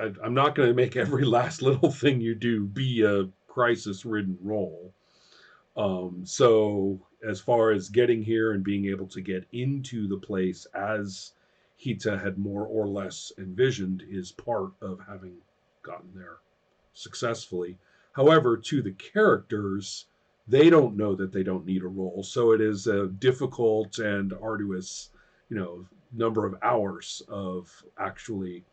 I'm not going to make every last little thing you do be a crisis-ridden role. So as far as getting here and being able to get into the place as Hita had more or less envisioned is part of having gotten there successfully. However, to the characters, they don't know that they don't need a role, so it is a difficult and arduous, number of hours of actually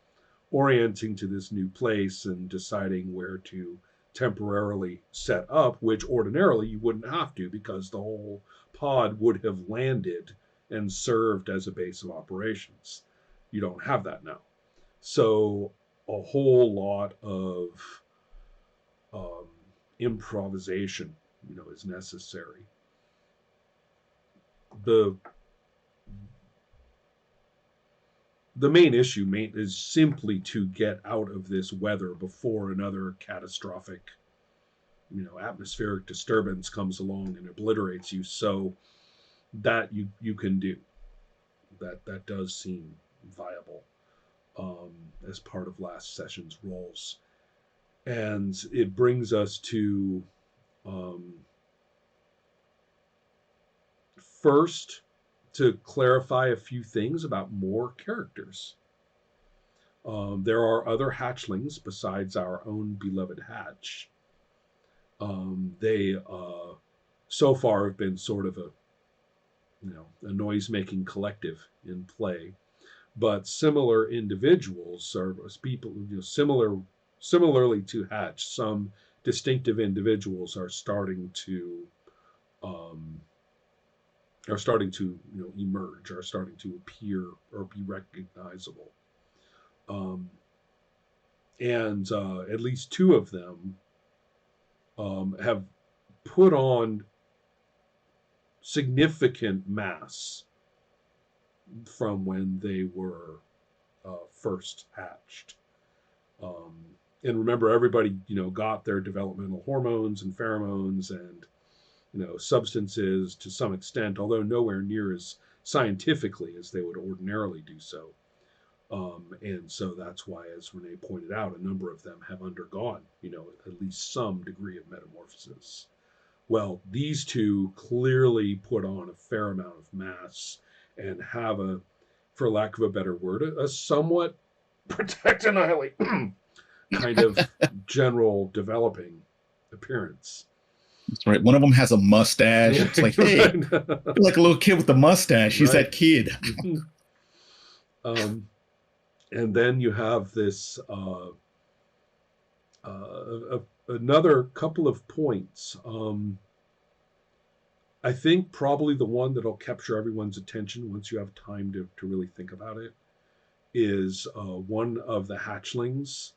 orienting to this new place and deciding where to temporarily set up, which ordinarily you wouldn't have to because the whole pod would have landed and served as a base of operations. You don't have that now. So a whole lot of um, improvisation, is necessary. The the main issue is simply to get out of this weather before another catastrophic, atmospheric disturbance comes along and obliterates you. So that you can do that does seem viable um, as part of last session's roles, and it brings us to um, first to clarify a few things about more characters. There are other hatchlings besides our own beloved Hatch. They so far have been sort of a noise making collective in play, but similar individuals or people, similarly to Hatch, some distinctive individuals um, are starting to emerge, are starting to appear or be recognizable. Um, and at least two of them have put on significant mass from when they were first hatched. Um, and remember, everybody got their developmental hormones and pheromones and substances to some extent, although nowhere near as scientifically as they would ordinarily do so. And so that's why, as Renee pointed out, a number of them have undergone, at least some degree of metamorphosis. Well, these two clearly put on a fair amount of mass and have for lack of a better word, a somewhat protect annihilate kind of general developing appearance. That's right. One of them has a mustache. Yeah, It's like, hey, right. you're like a little kid with a mustache. He's Right. that kid. um, and then you have this another couple of points. I think probably the one that'll capture everyone's attention once you have time to really think about it is one of the hatchlings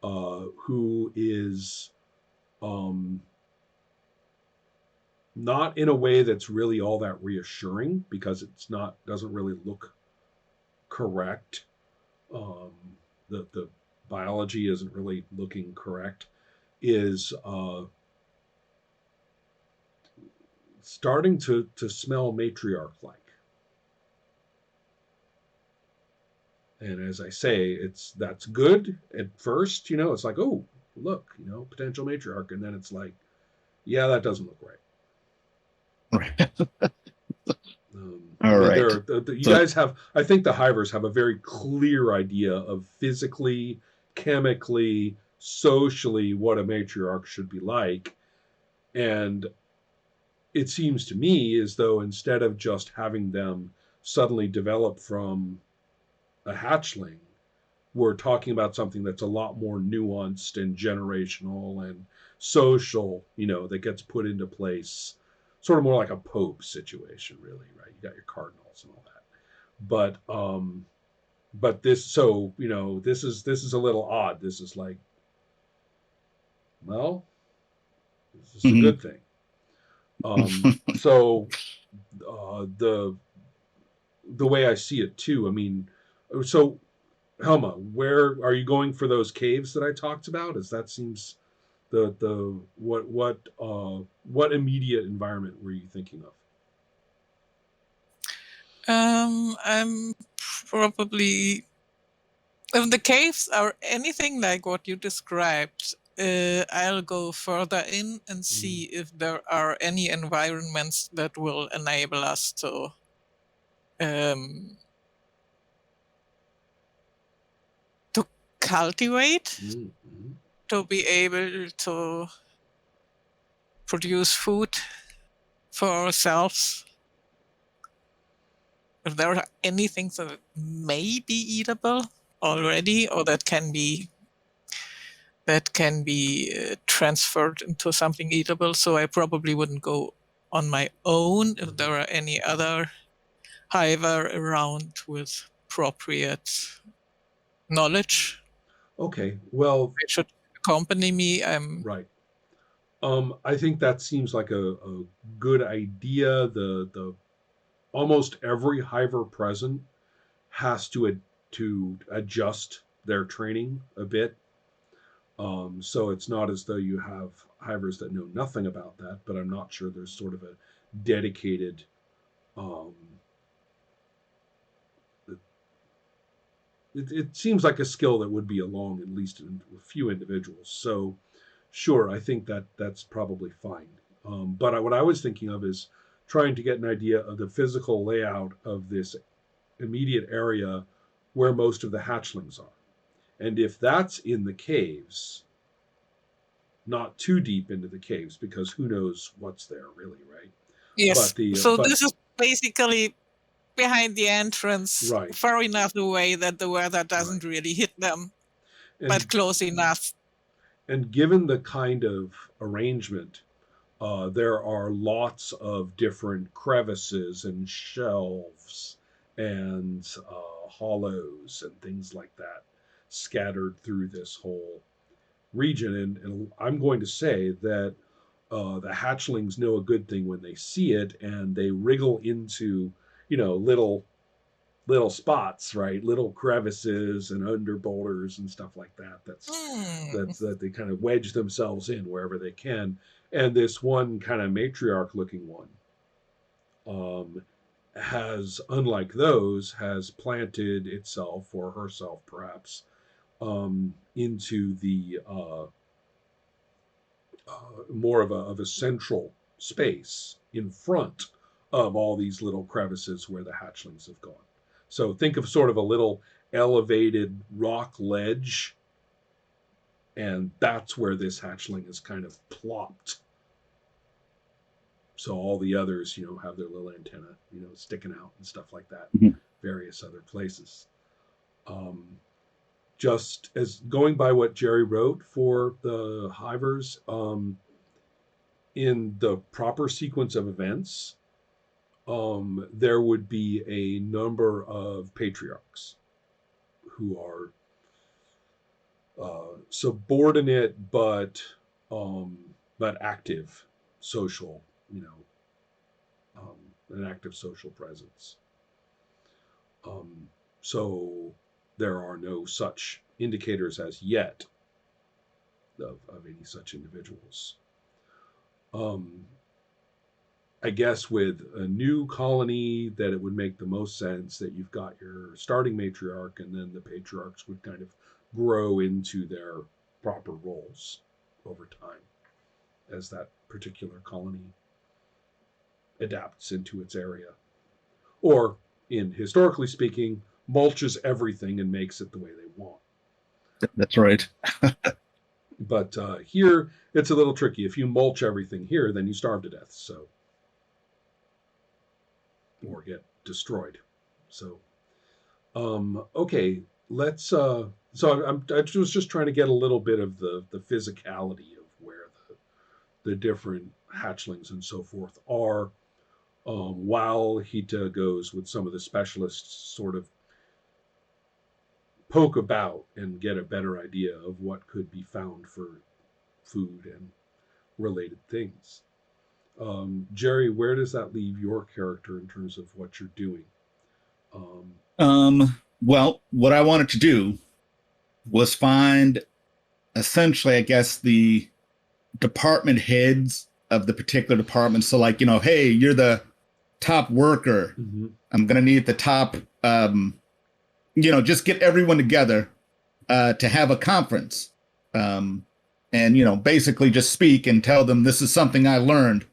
who is um, not in a way that's really all that reassuring because it's not doesn't really look correct. Um, the biology isn't really looking correct. Is starting to smell matriarch like. And as I say, that's good at first. It's like, oh, look, potential matriarch, and then it's like, yeah, that doesn't look right. Right. All right. You So, guys have, I think the Hivers have a very clear idea of physically, chemically, socially what a matriarch should be like. And it seems to me as though instead of just having them suddenly develop from a hatchling, we're talking about something that's a lot more nuanced and generational and social, that gets put into place, sort of more like a Pope situation, really, right? You got your cardinals and all that, but this, so this is a little odd. This is like, well, this is a mhm. good thing. So the way I see it too, I mean, so Helma, where are you going for those caves that I talked about? As that seems the what immediate environment were you thinking of? I'm probably If the caves are anything like what you described, I'll go further in and see if there are any environments that will enable us um, to cultivate, Mm-hmm. to be able to produce food for ourselves. If there are any things that may be eatable already, or that can be transferred into something eatable. So I probably wouldn't go on my own. If there are any other hiver around with appropriate knowledge, Okay, well, they should accompany me. right. I think that seems like a good idea. The almost every hiver present has to adjust their training a bit. So it's not as though you have hivers that know nothing about that, but I'm not sure there's sort of a dedicated. Um, it seems like a skill that would be along at least in a few individuals. So sure, I think that that's probably fine. But what I was thinking of is trying to get an idea of the physical layout of this immediate area where most of the hatchlings are. And if that's in the caves, not too deep into the caves, because who knows what's there really, right? Yes. But the So but this is basically behind the entrance, right, far enough away that the weather right, doesn't really hit them, but and close enough. and given the kind of arrangement, there are lots of different crevices and shelves and hollows and things like that scattered through this whole region. And I'm going to say that the hatchlings know a good thing when they see it, and they wriggle into, little spots, right? Little crevices and under boulders and stuff like that. Hmm. That they kind of wedge themselves in wherever they can. And this one kind of matriarch looking one um, has, unlike those, has planted itself or herself perhaps into the more of a central space in front of all these little crevices where the hatchlings have gone. So think of sort of a little elevated rock ledge, and that's where this hatchling is kind of plopped. So all the others, have their little antenna, sticking out and stuff like that. Mhm. Various other places. Um, just as going by what Jerry wrote for the Hivers, in the proper sequence of events, there would be a number of patriarchs who are subordinate um, but active social, you know, an active social presence. So there are no such indicators as yet of any such individuals. Um, I guess with a new colony, that it would make the most sense that you've got your starting matriarch, and then the patriarchs would kind of grow into their proper roles over time as that particular colony adapts into its area. Or, in historically speaking, mulches everything and makes it the way they want. That's right. But here, it's a little tricky. If you mulch everything here, then you starve to death. So, or get destroyed. So, okay, let's. I was just trying to get a little bit of the physicality of where the different hatchlings and so forth are, while Hita goes with some of the specialists, sort of poke about and get a better idea of what could be found for food and related things. Jerry, where does that leave your character in terms of what you're doing? Um, Well, what I wanted to do was find essentially, I guess, the department heads of the particular department. So, like, hey, you're the top worker. mm-hmm, I'm gonna need the top. Just get everyone together to have a conference, and basically just speak and tell them this is something I learned.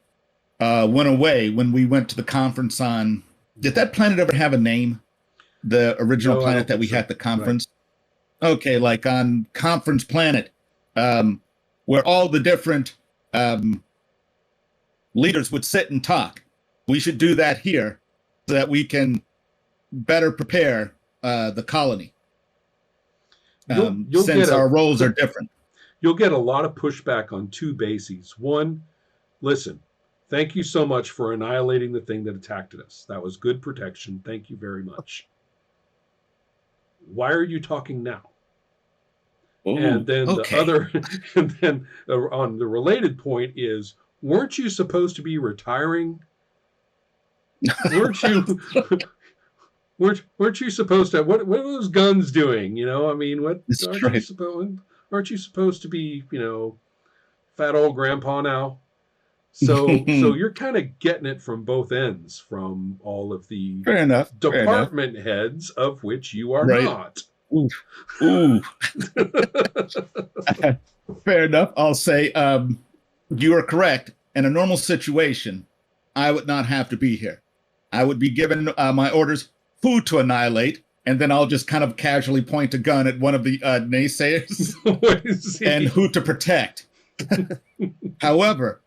Went away when we went to the conference on. Did that planet ever have a name? The original No, I planet don't that we think so. had the conference. Okay, like on Conference Planet, where all the different leaders would sit and talk. We should do that here so that we can better prepare the colony. You'll Since get our roles are different. You'll get a lot of pushback on two bases. One, listen, thank you so much for annihilating the thing that attacked us. That was good protection. Thank you very much. Why are you talking now? Ooh, and then okay. the other, and then on the related point is, weren't you supposed to be retiring? Weren't you? weren't you supposed to? What are those guns doing? I mean, what That's aren't right. you supposed? Aren't you supposed to be? Fat old grandpa now. So you're kind of getting it from both ends, from all of the Fair enough. department heads, of which you are Right. not. Ooh. Ooh. Fair enough. I'll say you are correct. In a normal situation, I would not have to be here. I would be given my orders, food to annihilate, and then I'll just kind of casually point a gun at one of the naysayers and who to protect. However,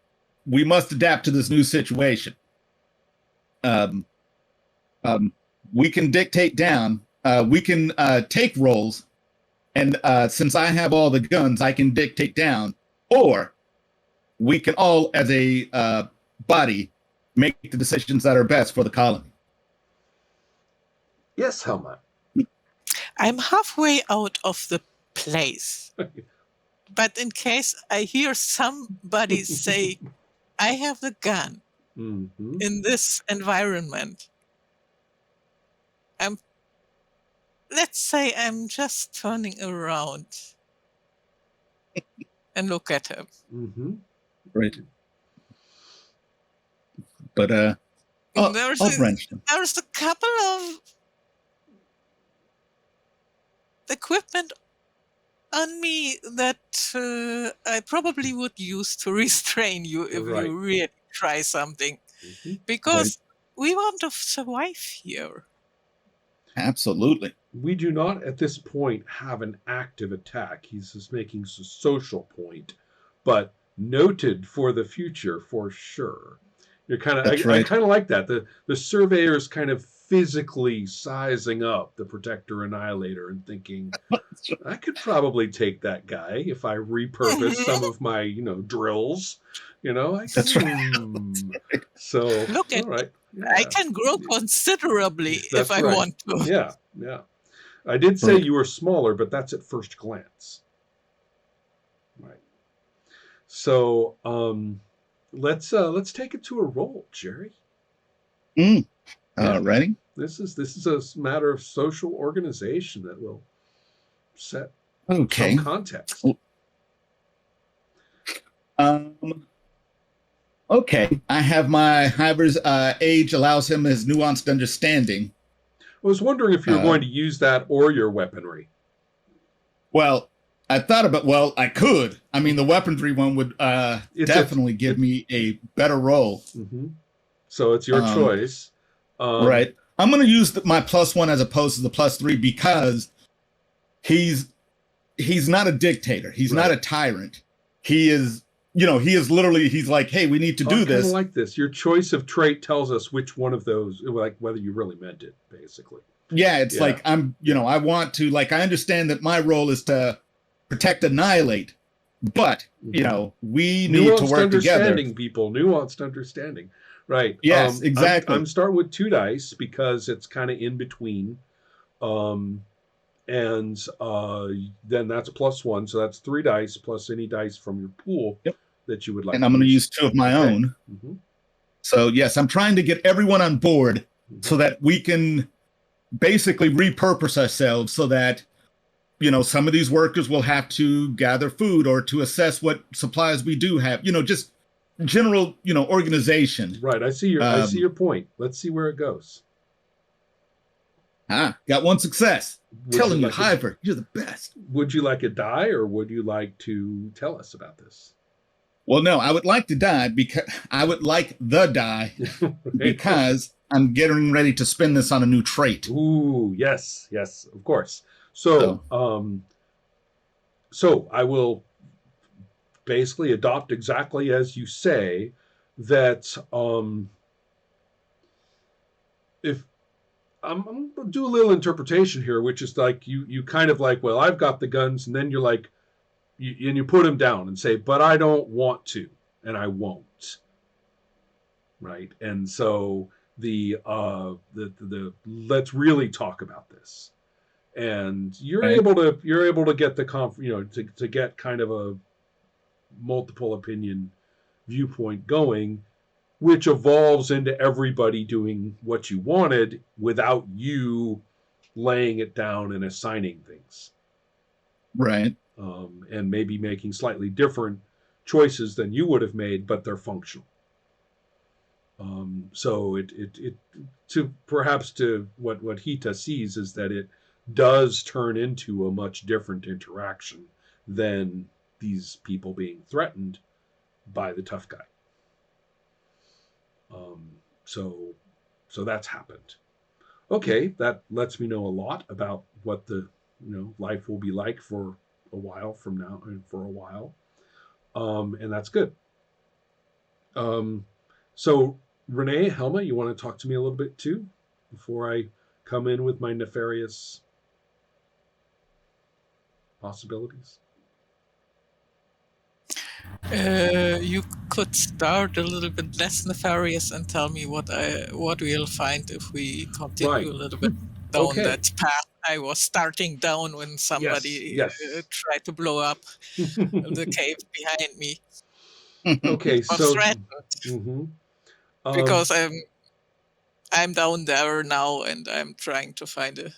we must adapt to this new situation. We can dictate down. We can take roles, and since I have all the guns, I can dictate down. Or we can all, as a body, make the decisions that are best for the colony. Yes, Helma. I'm halfway out of the place. But in case I hear somebody say, I have the gun in this environment, let's say I'm just turning around and look at him. Right. But there's a couple of equipment on me that I probably would use to restrain you if you really try something. Because we want to survive here. Absolutely. We do not at this point have an active attack. He's just making a social point, but noted for the future for sure. You're kind of, I kind of like that. The surveyor's kind of physically sizing up the Protector Annihilator and thinking, I could probably take that guy if I repurpose some of my, drills. That's right. So look at right. Yeah. I can grow considerably if I want to. Yeah. I did say you were smaller, but that's at first glance. Right. So let's take it to a roll, Jerry. Ready? This is a matter of social organization that will set some context. Okay. I have my Hivers age allows him his nuanced understanding. I was wondering if you were going to use that or your weaponry. Well, I thought about, I could. I mean, the weaponry one would definitely give me a better roll. So it's your choice. Right. I'm going to use my +1 as opposed to the +3 because he's not a dictator. He's not a tyrant. He is, he is literally, he's like, hey, we need to do this. I like this. Your choice of trait tells us which one of those, like whether you really meant it, basically. Yeah, it's like, I want to, I understand that my role is to protect, annihilate, but, we need to work together. Nuanced understanding. Right. Yes, exactly. I'm starting with 2 dice because it's kind of in between. And then that's a +1. So that's 3 dice plus any dice from your pool that you would like. And I'm going to use 2 of my own. So, yes, I'm trying to get everyone on board so that we can basically repurpose ourselves so that, some of these workers will have to gather food or to assess what supplies we do have, just general, organization. Right. I see your point. Let's see where it goes. Ah, got one success. Would you Telling you, like a Hiver, you're the best. would you like a die, or would you like to tell us about this? Well, no, I would like to die because I would like the die Right? because I'm getting ready to spin this on a new trait. Ooh, yes, yes, of course. So, So I will basically adopt exactly as you say that if I'm gonna do a little interpretation here, which is like you kind of like, well, I've got the guns, and then you're like, and you put them down and say, but I don't want to, and I won't, right? And so the let's really talk about this, and right, you're able to get the to get kind of a multiple opinion viewpoint going, which evolves into everybody doing what you wanted without you laying it down and assigning things, right, and maybe making slightly different choices than you would have made, but they're functional. So it to perhaps to what Hita sees is that it does turn into a much different interaction than these people being threatened by the tough guy. Um, so so that's happened. Okay, that lets me know a lot about what the life will be like for a while from now and for a while, and that's good. Um, so Renee, Helma, you want to talk to me a little bit too before I come in with my nefarious possibilities? You could start a little bit less nefarious and tell me what we'll find if we Right. continue a little bit down Okay. that path I was starting down when Yes. somebody Yes. tried to blow up the cave behind me Okay. or So. threatened, Mm-hmm. because I'm down there now and I'm trying to find a.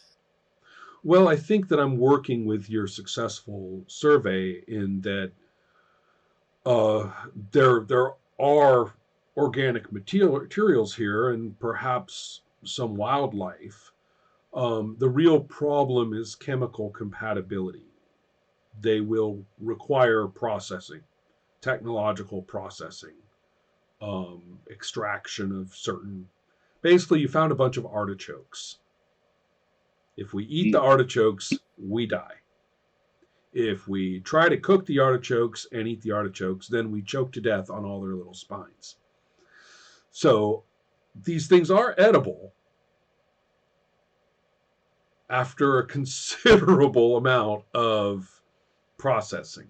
Well, I think that I'm working with your successful survey in that uh, there are organic materials here and perhaps some wildlife. The real problem is chemical compatibility. They will require processing, technological processing, extraction of certain. Basically, you found a bunch of artichokes. If we eat the artichokes, we die. If we try to cook the artichokes and eat the artichokes, then we choke to death on all their little spines. So these things are edible after a considerable amount of processing.